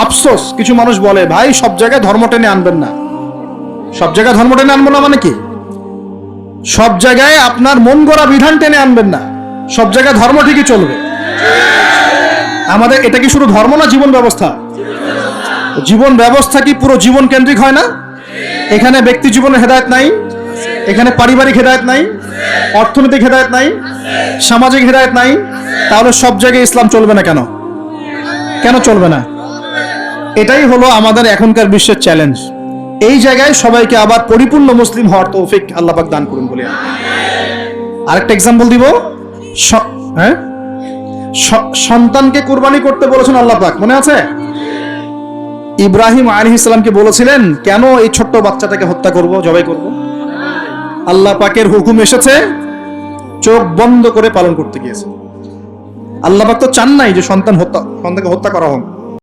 আফসোস, কিছু মানুষ বলে ভাই সব জায়গায় ধর্ম টেনে আনবেন না। সব জায়গায় ধর্ম টেনে আনবো না মানে কি? সব জায়গায় আপনার মন গড়া বিধান টেনে আনবেন না, সব জায়গায় ধর্ম ঠিকই চলবে। আমাদের এটা কি শুধু ধর্ম না জীবন ব্যবস্থা? জীবন ব্যবস্থা কি পুরো জীবন কেন্দ্রিক হয় না? এখানে ব্যক্তি জীবনের হেদায়েত নাই, এখানে পারিবারিক হেদায়েত নাই, অর্থনৈতিক হেদায়েত নাই, সামাজিক হেদায়েত নাই। তাহলে সব জায়গায় ইসলাম চলবে না কেন? কেন চলবে না? এটাই হলো আমাদের এখনকার বিশ্বের চ্যালেঞ্জ। এই জায়গায় সবাইকে আবার পরিপূর্ণ মুসলিম হওয়ার তৌফিক আল্লাহ পাক দান করুন বলি। আরেকটা এক্সাম্পল দিব। হ্যাঁ, সন্তানকে কুরবানি করতে বলেছেন আল্লাহ পাক, মনে আছে? ইব্রাহিম আলাইহিস সালামকে বলেছিলেন কেন এই ছোট্ট বাচ্চাটাকে হত্যা করব, জবাই করব? আল্লাহ পাকের হুকুম এসেছে, চোখ বন্ধ করে পালন করতে গিয়েছে। আল্লাহ পাক তো চান নাই যে সন্তানকে হত্যা করা হোক।